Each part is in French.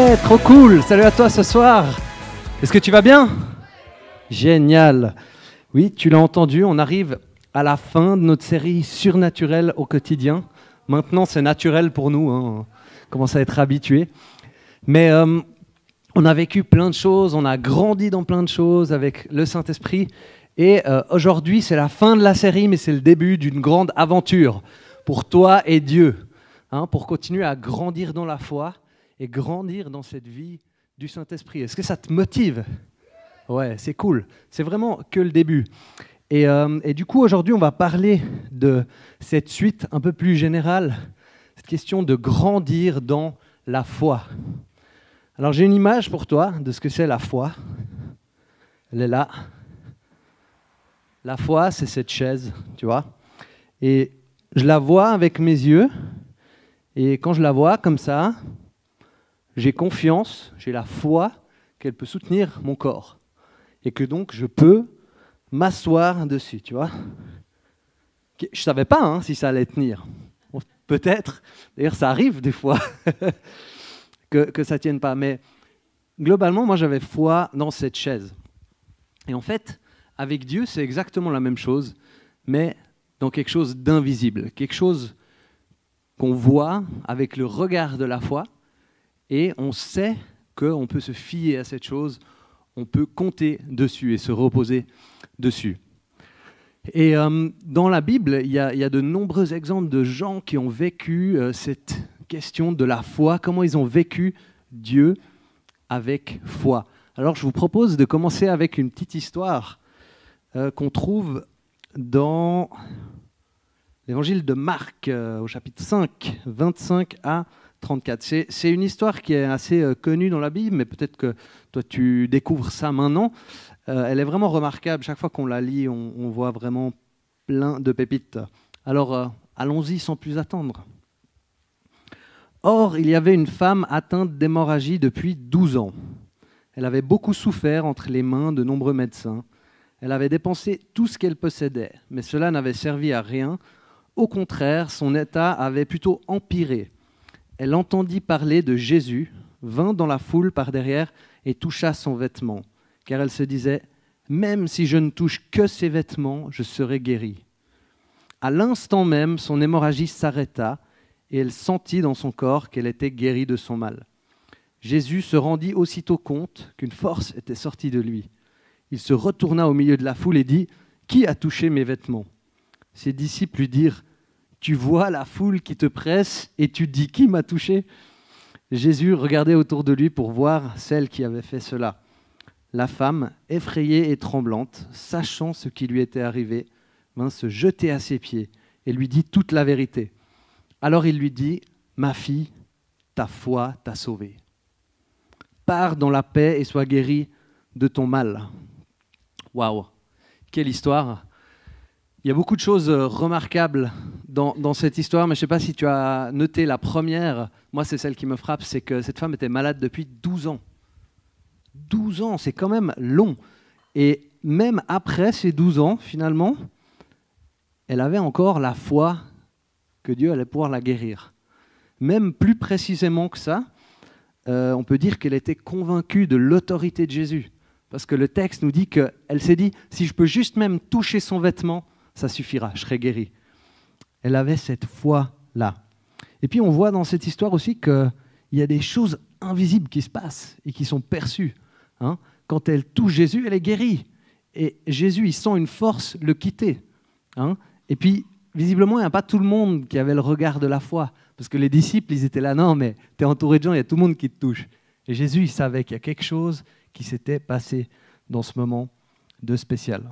Ouais, trop cool. Salut à toi ce soir. Est-ce que tu vas bien? Génial. Oui, tu l'as entendu, on arrive à la fin de notre série Surnaturel au quotidien. Maintenant, c'est naturel pour nous, hein. On commence à être habitués. Mais on a vécu plein de choses, on a grandi dans plein de choses avec le Saint-Esprit. Et aujourd'hui, c'est la fin de la série, mais c'est le début d'une grande aventure pour toi et Dieu, hein, pour continuer à grandir dans la foi et grandir dans cette vie du Saint-Esprit. Est-ce que ça te motive? Ouais, c'est cool. C'est vraiment que le début. Et du coup, aujourd'hui, on va parler de cette suite un peu plus générale, cette question de grandir dans la foi. Alors, j'ai une image pour toi de ce que c'est la foi. Elle est là. La foi, c'est cette chaise, tu vois. Et je la vois avec mes yeux. Et quand je la vois comme ça, j'ai confiance, j'ai la foi qu'elle peut soutenir mon corps. Et que donc, je peux m'asseoir dessus, tu vois. Je ne savais pas si ça allait tenir. Bon, peut-être, d'ailleurs ça arrive des fois que ça ne tienne pas. Mais globalement, moi j'avais foi dans cette chaise. Et en fait, avec Dieu, c'est exactement la même chose, mais dans quelque chose d'invisible, quelque chose qu'on voit avec le regard de la foi, et on sait qu'on peut se fier à cette chose, on peut compter dessus et se reposer dessus. Et dans la Bible, il y a de nombreux exemples de gens qui ont vécu cette question de la foi, comment ils ont vécu Dieu avec foi. Alors je vous propose de commencer avec une petite histoire qu'on trouve dans l'évangile de Marc, au chapitre 5, 25 à 34. C'est une histoire qui est assez connue dans la Bible, mais peut-être que toi tu découvres ça maintenant. Elle est vraiment remarquable. Chaque fois qu'on la lit, on voit vraiment plein de pépites. Alors, allons-y sans plus attendre. Or, il y avait une femme atteinte d'hémorragie depuis 12 ans. Elle avait beaucoup souffert entre les mains de nombreux médecins. Elle avait dépensé tout ce qu'elle possédait, mais cela n'avait servi à rien. Au contraire, son état avait plutôt empiré. Elle entendit parler de Jésus, vint dans la foule par derrière et toucha son vêtement, car elle se disait « Même si je ne touche que ses vêtements, je serai guérie. » À l'instant même, son hémorragie s'arrêta et elle sentit dans son corps qu'elle était guérie de son mal. Jésus se rendit aussitôt compte qu'une force était sortie de lui. Il se retourna au milieu de la foule et dit « Qui a touché mes vêtements ?» Ses disciples lui dirent « Tu vois la foule qui te presse et tu dis « Qui m'a touché ?» Jésus regardait autour de lui pour voir celle qui avait fait cela. La femme, effrayée et tremblante, sachant ce qui lui était arrivé, vint se jeter à ses pieds et lui dit toute la vérité. Alors il lui dit « Ma fille, ta foi t'a sauvée. Pars dans la paix et sois guérie de ton mal. » Waouh, quelle histoire! Il y a beaucoup de choses remarquables dans cette histoire, mais je ne sais pas si tu as noté la première. Moi, c'est celle qui me frappe, c'est que cette femme était malade depuis 12 ans. 12 ans, c'est quand même long. Et même après ces 12 ans, finalement, elle avait encore la foi que Dieu allait pouvoir la guérir. Même plus précisément que ça, on peut dire qu'elle était convaincue de l'autorité de Jésus. Parce que le texte nous dit qu'elle s'est dit, si je peux juste même toucher son vêtement, ça suffira, je serai guérie. Elle avait cette foi-là. Et puis on voit dans cette histoire aussi qu'il y a des choses invisibles qui se passent et qui sont perçues. Quand elle touche Jésus, elle est guérie. Et Jésus, il sent une force le quitter. Et puis, visiblement, il n'y a pas tout le monde qui avait le regard de la foi. Parce que les disciples, ils étaient là, non, mais tu es entouré de gens, il y a tout le monde qui te touche. Et Jésus, il savait qu'il y a quelque chose qui s'était passé dans ce moment de spécial.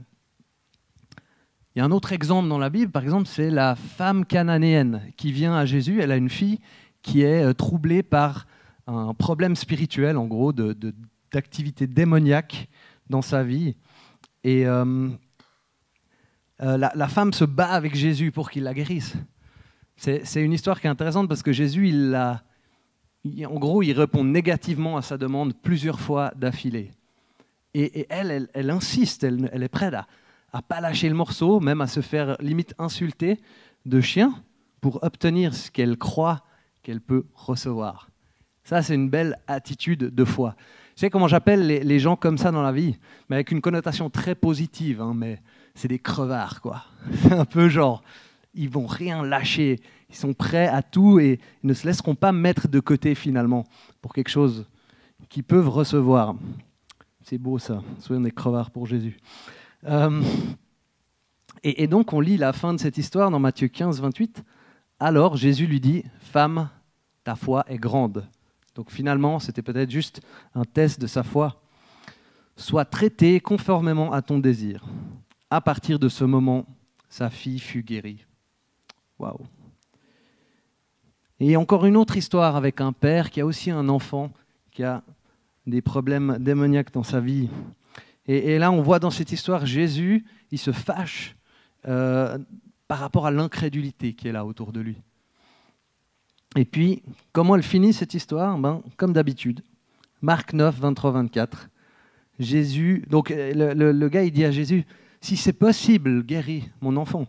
Il y a un autre exemple dans la Bible, par exemple, c'est la femme cananéenne qui vient à Jésus. Elle a une fille qui est troublée par un problème spirituel, en gros, d'activité démoniaque dans sa vie. Et la femme se bat avec Jésus pour qu'il la guérisse. C'est une histoire qui est intéressante parce que Jésus, en gros, il répond négativement à sa demande plusieurs fois d'affilée. Et elle insiste, elle est prête à pas lâcher le morceau, même à se faire limite insulter de chien pour obtenir ce qu'elle croit qu'elle peut recevoir. Ça, c'est une belle attitude de foi. Tu sais comment j'appelle les gens comme ça dans la vie? Mais avec une connotation très positive, hein, mais c'est des crevards, quoi. C'est un peu genre, ils vont rien lâcher, ils sont prêts à tout et ils ne se laisseront pas mettre de côté finalement pour quelque chose qu'ils peuvent recevoir. C'est beau ça, soyons des crevards pour Jésus. Et donc on lit la fin de cette histoire dans Matthieu 15, 28. Alors Jésus lui dit, « Femme, ta foi est grande. » Donc finalement, c'était peut-être juste un test de sa foi. « Sois traitée conformément à ton désir. » À partir de ce moment, sa fille fut guérie. Waouh! Et encore une autre histoire avec un père qui a aussi un enfant qui a des problèmes démoniaques dans sa vie. Et là, on voit dans cette histoire, Jésus, il se fâche par rapport à l'incrédulité qui est là autour de lui. Et puis, comment elle finit cette histoire? Comme d'habitude, Marc 9, 23, 24. Jésus, donc le gars, il dit à Jésus, « Si c'est possible, guéris mon enfant. »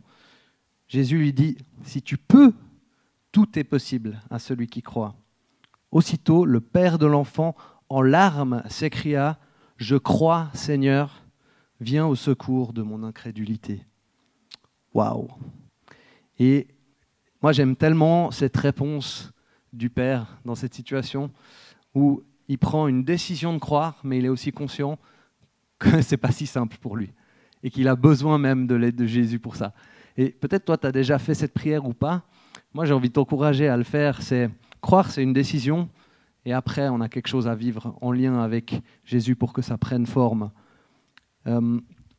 Jésus lui dit, « Si tu peux, tout est possible à celui qui croit. » Aussitôt, le père de l'enfant, en larmes, s'écria, « Je crois, Seigneur, viens au secours de mon incrédulité. » Waouh! Et moi, j'aime tellement cette réponse du père dans cette situation où il prend une décision de croire, mais il est aussi conscient que ce n'est pas si simple pour lui et qu'il a besoin même de l'aide de Jésus pour ça. Et peut-être toi, tu as déjà fait cette prière ou pas. Moi, j'ai envie de t'encourager à le faire. Croire, c'est une décision. Et après, on a quelque chose à vivre en lien avec Jésus pour que ça prenne forme.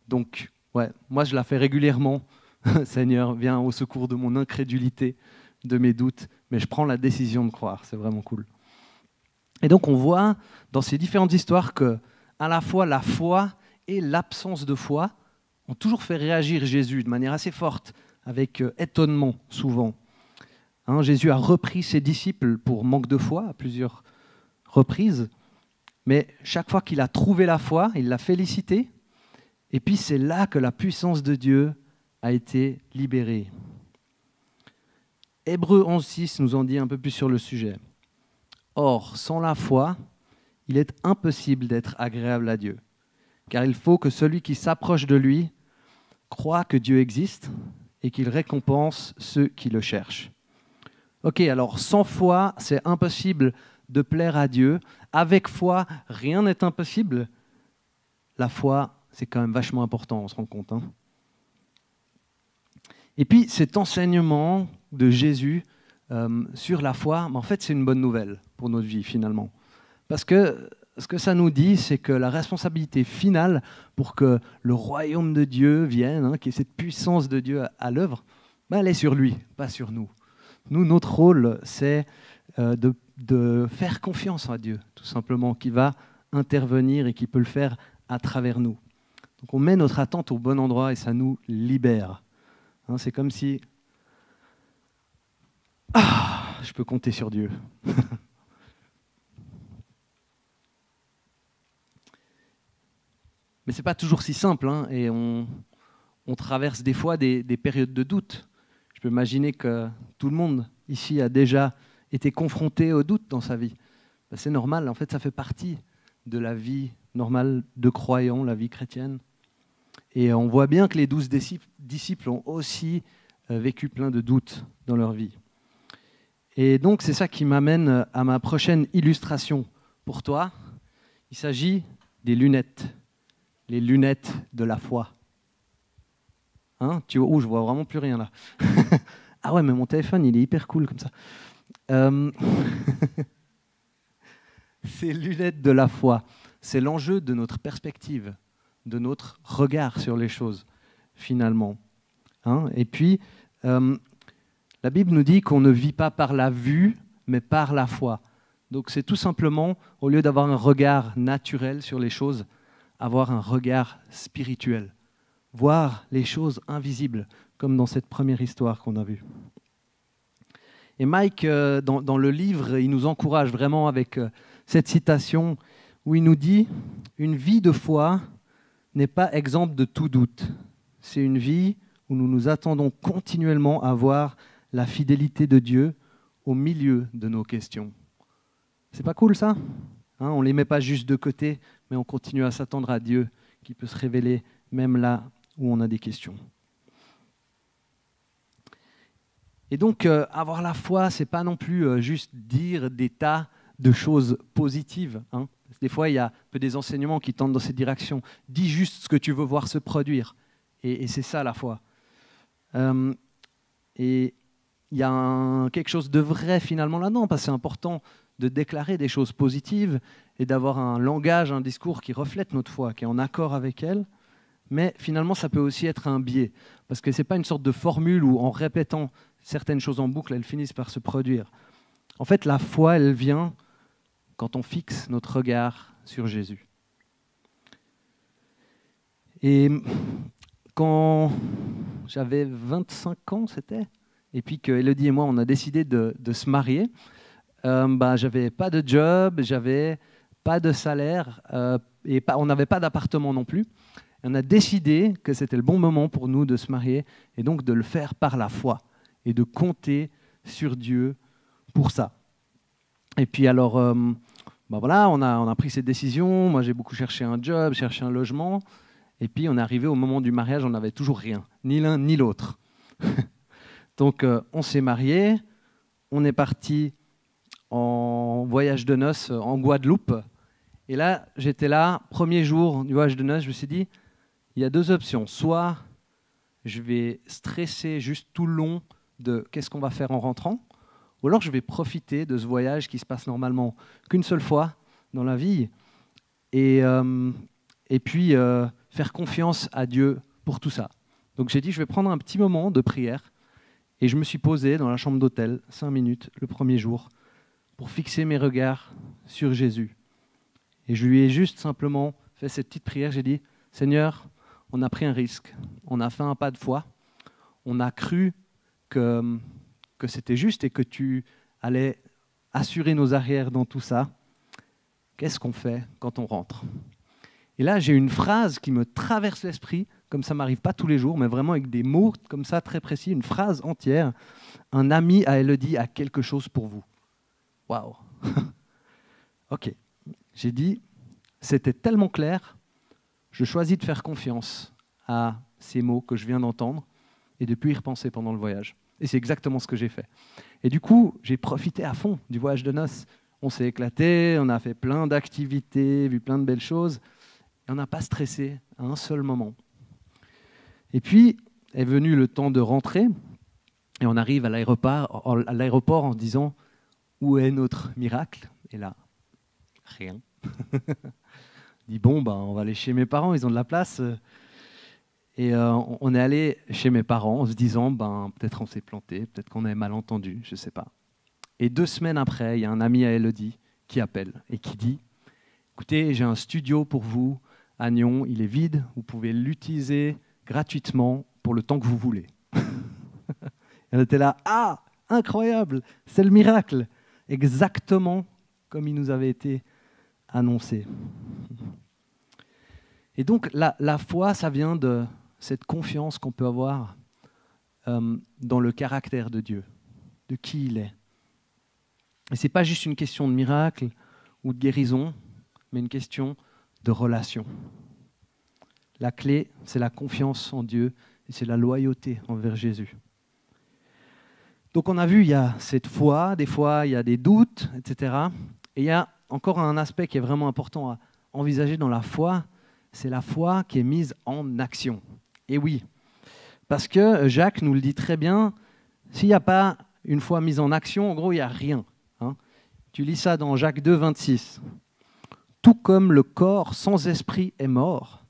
Donc, ouais, moi, je la fais régulièrement. Seigneur, viens au secours de mon incrédulité, de mes doutes. Mais je prends la décision de croire. C'est vraiment cool. Et donc, on voit dans ces différentes histoires que, à la fois, la foi et l'absence de foi ont toujours fait réagir Jésus de manière assez forte, avec étonnement souvent. Hein, Jésus a repris ses disciples pour manque de foi à plusieurs reprises, mais chaque fois qu'il a trouvé la foi, il l'a félicité, et puis c'est là que la puissance de Dieu a été libérée. Hébreux 11.6 nous en dit un peu plus sur le sujet. Or, sans la foi, il est impossible d'être agréable à Dieu, car il faut que celui qui s'approche de lui croit que Dieu existe et qu'il récompense ceux qui le cherchent. Ok, alors sans foi, c'est impossible de plaire à Dieu. Avec foi, rien n'est impossible. La foi, c'est quand même vachement important, on se rend compte. Hein. Et puis cet enseignement de Jésus sur la foi, en fait, c'est une bonne nouvelle pour notre vie finalement. Parce que ce que ça nous dit, c'est que la responsabilité finale pour que le royaume de Dieu vienne, hein, qu'il y ait cette puissance de Dieu à l'œuvre, elle est sur lui, pas sur nous. Nous, notre rôle, c'est de faire confiance à Dieu, tout simplement, qui va intervenir et qui peut le faire à travers nous. Donc on met notre attente au bon endroit et ça nous libère. Hein, c'est comme si... je peux compter sur Dieu. Mais ce n'est pas toujours si simple, hein, et on traverse des fois des périodes de doute. Je peux imaginer que tout le monde ici a déjà été confronté au doute dans sa vie. C'est normal, en fait, ça fait partie de la vie normale de croyants, la vie chrétienne. Et on voit bien que les 12 disciples ont aussi vécu plein de doutes dans leur vie. Et donc, c'est ça qui m'amène à ma prochaine illustration pour toi. Il s'agit des lunettes. Les lunettes de la foi. Hein, je vois vraiment plus rien là. Ah ouais, mais mon téléphone, il est hyper cool comme ça. Ces lunettes de la foi, c'est l'enjeu de notre perspective, de notre regard sur les choses, finalement. Hein, et puis, la Bible nous dit qu'on ne vit pas par la vue, mais par la foi. Donc c'est tout simplement, au lieu d'avoir un regard naturel sur les choses, avoir un regard spirituel, voir les choses invisibles, comme dans cette première histoire qu'on a vue. Et Mike, dans le livre, il nous encourage vraiment avec cette citation où il nous dit « Une vie de foi n'est pas exempte de tout doute. C'est une vie où nous nous attendons continuellement à voir la fidélité de Dieu au milieu de nos questions. » C'est pas cool ça, hein? On ne les met pas juste de côté, mais on continue à s'attendre à Dieu qui peut se révéler même là où on a des questions. Et donc, avoir la foi, ce n'est pas non plus juste dire des tas de choses positives, hein. Des fois, il y a un peu des enseignements qui tendent dans cette direction. Dis juste ce que tu veux voir se produire. Et c'est ça la foi. Et il y a quelque chose de vrai finalement là-dedans, parce que c'est important de déclarer des choses positives et d'avoir un langage, un discours qui reflète notre foi, qui est en accord avec elle. Mais finalement, ça peut aussi être un biais, parce que ce n'est pas une sorte de formule où en répétant certaines choses en boucle, elles finissent par se produire. En fait, la foi, elle vient quand on fixe notre regard sur Jésus. Et quand j'avais 25 ans, c'était, et puis que Elodie et moi, on a décidé de se marier, j'avais pas de job, j'avais pas de salaire, et on n'avait pas d'appartement non plus. On a décidé que c'était le bon moment pour nous de se marier, et donc de le faire par la foi, et de compter sur Dieu pour ça. Et puis alors, voilà, on a pris cette décision. Moi, j'ai beaucoup cherché un job, cherché un logement. Et puis, on est arrivé au moment du mariage, on n'avait toujours rien, ni l'un ni l'autre. Donc, on s'est mariés. On est parti en voyage de noces en Guadeloupe. Et là, j'étais là, premier jour du voyage de noces, je me suis dit, il y a deux options. Soit je vais stresser juste tout le long de qu'est-ce qu'on va faire en rentrant, ou alors je vais profiter de ce voyage qui se passe normalement qu'une seule fois dans la vie, et puis faire confiance à Dieu pour tout ça. Donc j'ai dit, je vais prendre un petit moment de prière, et je me suis posé dans la chambre d'hôtel, 5 minutes, le premier jour, pour fixer mes regards sur Jésus. Et je lui ai juste simplement fait cette petite prière, j'ai dit, Seigneur, on a pris un risque, on a fait un pas de foi, on a cru que c'était juste et que tu allais assurer nos arrières dans tout ça. Qu'est-ce qu'on fait quand on rentre? Et là, j'ai une phrase qui me traverse l'esprit, comme ça ne m'arrive pas tous les jours, mais vraiment avec des mots comme ça très précis, une phrase entière. Un ami à Elodie a quelque chose pour vous. Waouh. Ok. J'ai dit, c'était tellement clair, je choisis de faire confiance à ces mots que je viens d'entendre et de plus y repenser pendant le voyage. Et c'est exactement ce que j'ai fait. Et du coup, j'ai profité à fond du voyage de noces. On s'est éclaté, on a fait plein d'activités, vu plein de belles choses, et on n'a pas stressé à un seul moment. Et puis, est venu le temps de rentrer, et on arrive à l'aéroport en se disant « Où est notre miracle ?» Et là, rien. On dit « Bon, on va aller chez mes parents, ils ont de la place. » Et on est allé chez mes parents en se disant, peut-être on s'est planté, peut-être qu'on avait mal entendu, je ne sais pas. Et 2 semaines après, il y a un ami à Elodie qui appelle et qui dit, écoutez, j'ai un studio pour vous à Nyon, il est vide, vous pouvez l'utiliser gratuitement pour le temps que vous voulez. Et on était là, ah, incroyable, c'est le miracle, exactement comme il nous avait été annoncé. Et donc la foi, ça vient de cette confiance qu'on peut avoir dans le caractère de Dieu, de qui il est. Et ce n'est pas juste une question de miracle ou de guérison, mais une question de relation. La clé, c'est la confiance en Dieu et c'est la loyauté envers Jésus. Donc on a vu, il y a cette foi, des fois il y a des doutes, etc. Et il y a encore un aspect qui est vraiment important à envisager dans la foi, c'est la foi qui est mise en action. Et oui, parce que Jacques nous le dit très bien, s'il n'y a pas une foi mise en action, en gros, il n'y a rien. Hein. Tu lis ça dans Jacques 2, 26. « Tout comme le corps sans esprit est mort,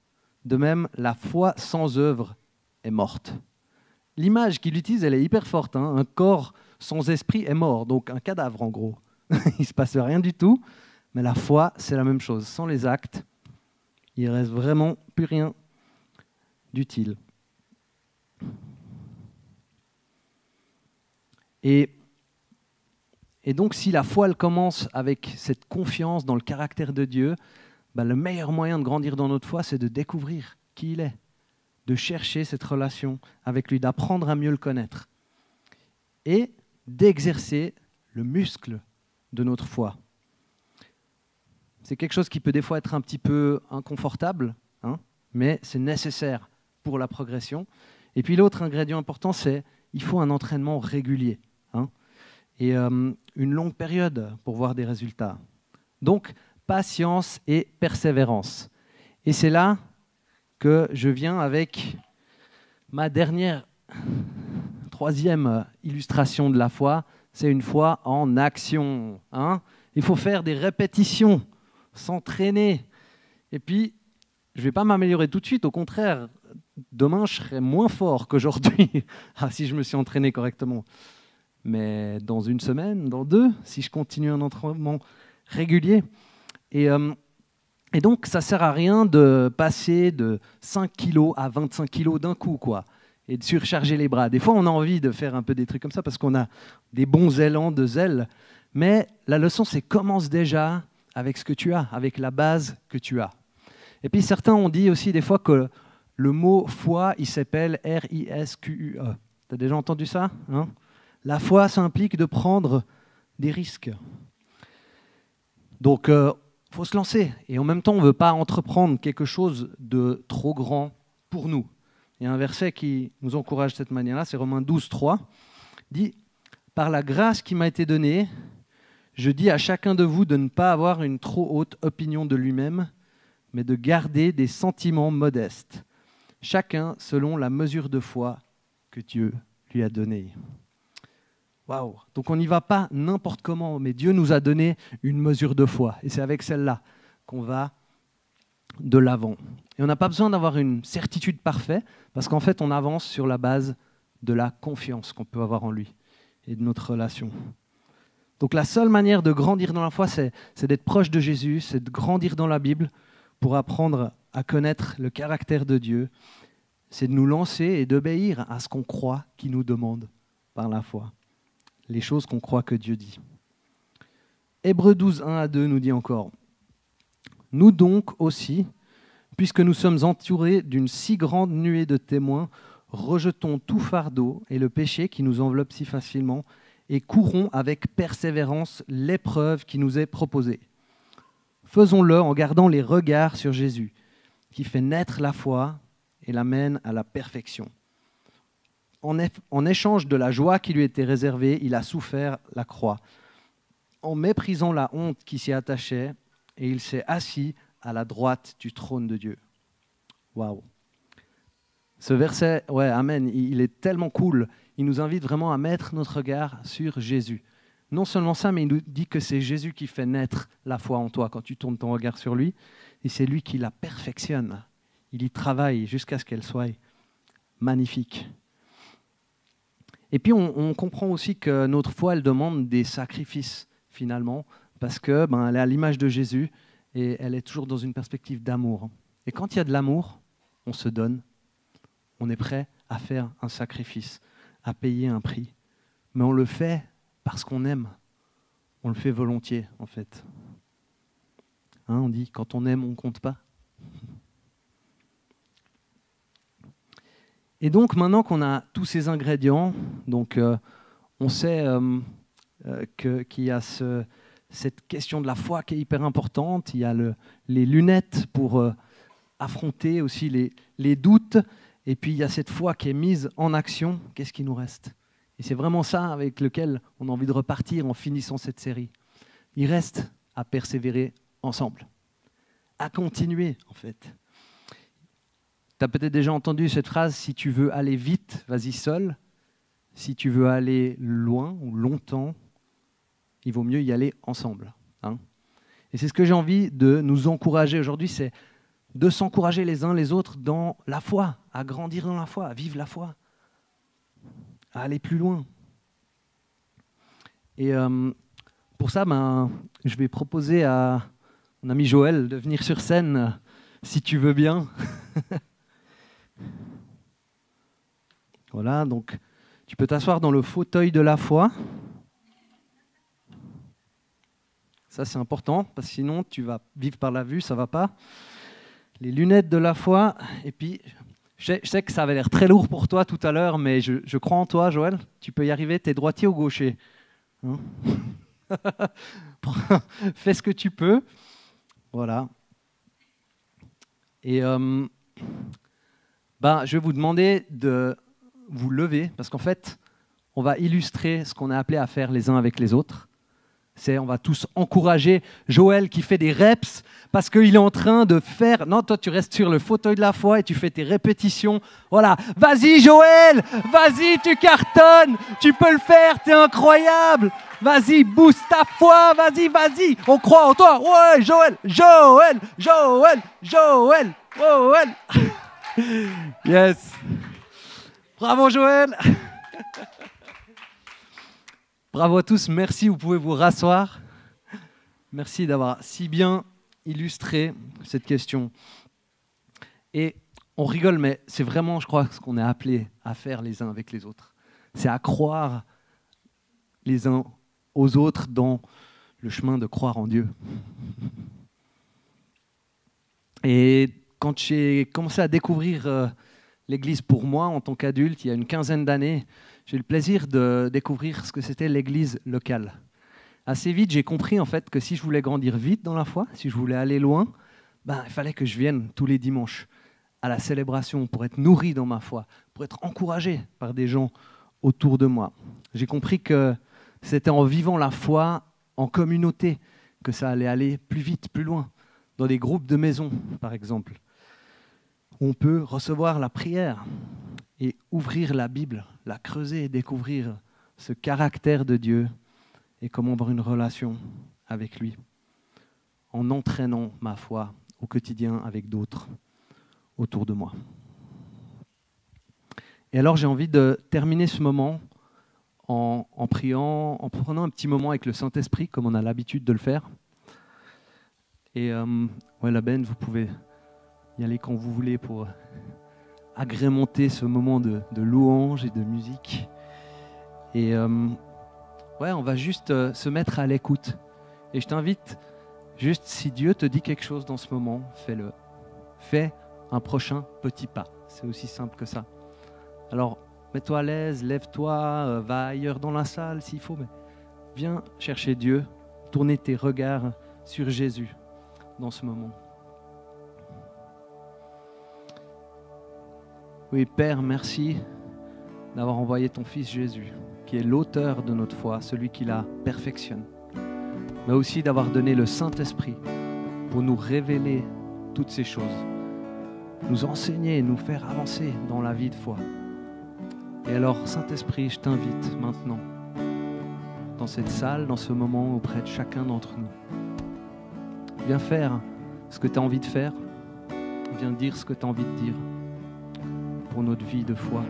de même la foi sans œuvre est morte. » L'image qu'il utilise, elle est hyper forte. Hein. Un corps sans esprit est mort, donc un cadavre en gros. Il ne se passe rien du tout, mais la foi, c'est la même chose. Sans les actes, il ne reste vraiment plus rien d'utile. Et donc, si la foi, elle commence avec cette confiance dans le caractère de Dieu, le meilleur moyen de grandir dans notre foi, c'est de découvrir qui il est, de chercher cette relation avec lui, d'apprendre à mieux le connaître et d'exercer le muscle de notre foi. C'est quelque chose qui peut des fois être un petit peu inconfortable, hein, mais c'est nécessaire pour la progression. Et puis l'autre ingrédient important, c'est qu'il faut un entraînement régulier, hein, et une longue période pour voir des résultats. Donc, patience et persévérance. Et c'est là que je viens avec ma troisième illustration de la foi, c'est une foi en action, hein. Il faut faire des répétitions, s'entraîner. Et puis, je ne vais pas m'améliorer tout de suite, au contraire, demain, je serai moins fort qu'aujourd'hui si je me suis entraîné correctement. Mais dans une semaine, dans 2, si je continue un entraînement régulier. Et donc, ça ne sert à rien de passer de 5 kilos à 25 kilos d'un coup, quoi, et de surcharger les bras. Des fois, on a envie de faire un peu des trucs comme ça parce qu'on a des bons élans de zèle. Mais la leçon, c'est commence déjà avec ce que tu as, avec la base que tu as. Et puis, certains ont dit aussi des fois que le mot foi, il s'appelle R-I-S-Q-U-E. Tu as déjà entendu ça, hein? La foi, ça implique de prendre des risques. Donc, faut se lancer. Et en même temps, on ne veut pas entreprendre quelque chose de trop grand pour nous. Il y a un verset qui nous encourage de cette manière-là, c'est Romains 12, 3. Il dit « Par la grâce qui m'a été donnée, je dis à chacun de vous de ne pas avoir une trop haute opinion de lui-même, mais de garder des sentiments modestes, chacun selon la mesure de foi que Dieu lui a donnée. » Waouh! Donc on n'y va pas n'importe comment, mais Dieu nous a donné une mesure de foi. Et c'est avec celle-là qu'on va de l'avant. Et on n'a pas besoin d'avoir une certitude parfaite, parce qu'en fait on avance sur la base de la confiance qu'on peut avoir en lui et de notre relation. Donc la seule manière de grandir dans la foi, c'est d'être proche de Jésus, c'est de grandir dans la Bible pour apprendre à connaître le caractère de Dieu. C'est de nous lancer et d'obéir à ce qu'on croit qu'il nous demande par la foi. Les choses qu'on croit que Dieu dit. Hébreux 12, 1 à 2 nous dit encore « Nous donc aussi, puisque nous sommes entourés d'une si grande nuée de témoins, rejetons tout fardeau et le péché qui nous enveloppe si facilement et courons avec persévérance l'épreuve qui nous est proposée. Faisons-le en gardant les regards sur Jésus, qui fait naître la foi et l'amène à la perfection. En échange de la joie qui lui était réservée, il a souffert la croix, en méprisant la honte qui s'y attachait, et il s'est assis à la droite du trône de Dieu. » Waouh! Ce verset, ouais, amen, il est tellement cool. Il nous invite vraiment à mettre notre regard sur Jésus. Non seulement ça, mais il nous dit que c'est Jésus qui fait naître la foi en toi quand tu tournes ton regard sur lui, et c'est lui qui la perfectionne. Il y travaille jusqu'à ce qu'elle soit magnifique. Et puis on comprend aussi que notre foi, elle demande des sacrifices finalement, parce que elle est à l'image de Jésus et elle est toujours dans une perspective d'amour. Et quand il y a de l'amour, on se donne, on est prêt à faire un sacrifice, à payer un prix. Mais on le fait parce qu'on aime, on le fait volontiers en fait. Hein, on dit quand on aime, on ne compte pas. Et donc maintenant qu'on a tous ces ingrédients, donc on sait qu'il y a cette question de la foi qui est hyper importante, il y a les lunettes pour affronter aussi les doutes, et puis il y a cette foi qui est mise en action. Qu'est-ce qui nous reste? Et c'est vraiment ça avec lequel on a envie de repartir en finissant cette série. Il reste à persévérer ensemble, à continuer en fait. Tu as peut-être déjà entendu cette phrase, si tu veux aller vite, vas-y seul. Si tu veux aller loin ou longtemps, il vaut mieux y aller ensemble. Hein. Et c'est ce que j'ai envie de nous encourager aujourd'hui, c'est de s'encourager les uns les autres dans la foi, à grandir dans la foi, à vivre la foi, à aller plus loin. Et pour ça, je vais proposer à mon ami Joël de venir sur scène, si tu veux bien. Voilà, donc tu peux t'asseoir dans le fauteuil de la foi. Ça, c'est important, parce que sinon, tu vas vivre par la vue, ça ne va pas. Les lunettes de la foi, et puis, je sais que ça avait l'air très lourd pour toi tout à l'heure, mais je crois en toi, Joël. Tu peux y arriver, tu es droitier ou gaucher, hein? Fais ce que tu peux. Voilà. Et je vais vous demander de vous lever, parce qu'en fait, on va illustrer ce qu'on est appelé à faire les uns avec les autres. On va tous encourager Joël qui fait des reps parce qu'il est en train de faire... Non, toi, tu restes sur le fauteuil de la foi et tu fais tes répétitions. Voilà. Vas-y, Joël! Vas-y, tu cartonnes! Tu peux le faire, t'es incroyable! Vas-y, booste ta foi! Vas-y, vas-y! On croit en toi! Ouais, Joël! Joël! Joël! Joël! Joël! Yes! Bravo, Joël! Bravo à tous, merci, vous pouvez vous rasseoir. Merci d'avoir si bien illustré cette question. Et on rigole, mais c'est vraiment, je crois, ce qu'on est appelé à faire les uns avec les autres. C'est à croire les uns aux autres dans le chemin de croire en Dieu. Et quand j'ai commencé à découvrir l'Église pour moi, en tant qu'adulte, il y a une quinzaine d'années, j'ai eu le plaisir de découvrir ce que c'était l'Église locale. Assez vite, j'ai compris en fait que si je voulais grandir vite dans la foi, si je voulais aller loin, il fallait que je vienne tous les dimanches à la célébration pour être nourri dans ma foi, pour être encouragé par des gens autour de moi. J'ai compris que c'était en vivant la foi en communauté que ça allait aller plus vite, plus loin, dans des groupes de maisons, par exemple. On peut recevoir la prière et ouvrir la Bible, la creuser et découvrir ce caractère de Dieu et comment avoir une relation avec lui en entraînant ma foi au quotidien avec d'autres autour de moi. Et alors j'ai envie de terminer ce moment en priant, en prenant un petit moment avec le Saint-Esprit comme on a l'habitude de le faire. Et la band, vous pouvez y aller quand vous voulez pour agrémenter ce moment de louange et de musique. Et on va juste se mettre à l'écoute. Et je t'invite, juste si Dieu te dit quelque chose dans ce moment, fais-le. Fais un prochain petit pas. C'est aussi simple que ça. Alors, mets-toi à l'aise, lève-toi, va ailleurs dans la salle s'il faut, mais viens chercher Dieu, tourner tes regards sur Jésus dans ce moment. Oui, Père, merci d'avoir envoyé ton Fils Jésus, qui est l'auteur de notre foi, celui qui la perfectionne, mais aussi d'avoir donné le Saint-Esprit pour nous révéler toutes ces choses, nous enseigner, nous faire avancer dans la vie de foi. Et alors, Saint-Esprit, je t'invite maintenant, dans cette salle, dans ce moment, auprès de chacun d'entre nous. Viens faire ce que tu as envie de faire, viens dire ce que tu as envie de dire pour notre vie de foi.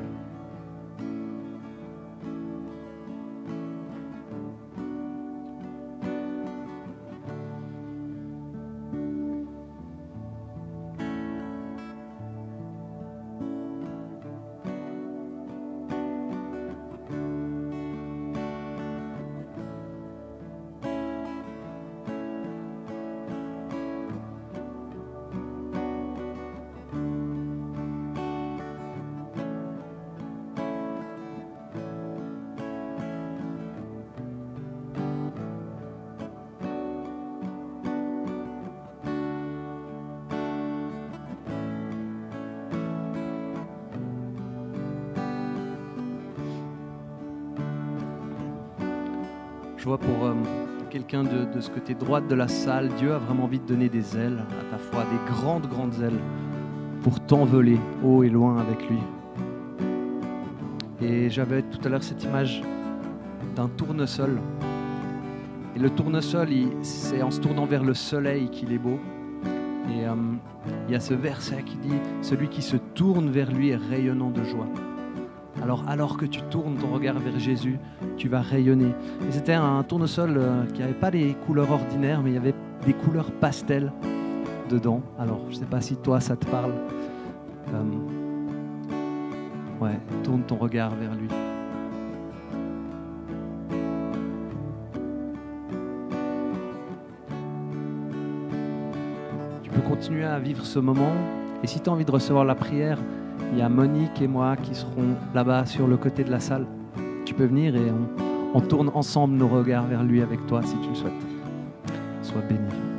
Je vois pour quelqu'un de ce côté droite de la salle, Dieu a vraiment envie de donner des ailes à ta foi, des grandes, grandes ailes pour t'envoler haut et loin avec lui. Et j'avais tout à l'heure cette image d'un tournesol. Et le tournesol, c'est en se tournant vers le soleil qu'il est beau. Et il y a ce verset qui dit « Celui qui se tourne vers lui est rayonnant de joie ». Alors que tu tournes ton regard vers Jésus, tu vas rayonner. Et c'était un tournesol qui n'avait pas les couleurs ordinaires, mais il y avait des couleurs pastel dedans. Alors, je ne sais pas si toi, ça te parle. Tourne ton regard vers lui. Tu peux continuer à vivre ce moment. Et si tu as envie de recevoir la prière, il y a Monique et moi qui seront là-bas sur le côté de la salle. Tu peux venir et on tourne ensemble nos regards vers lui avec toi si tu le souhaites. Sois béni.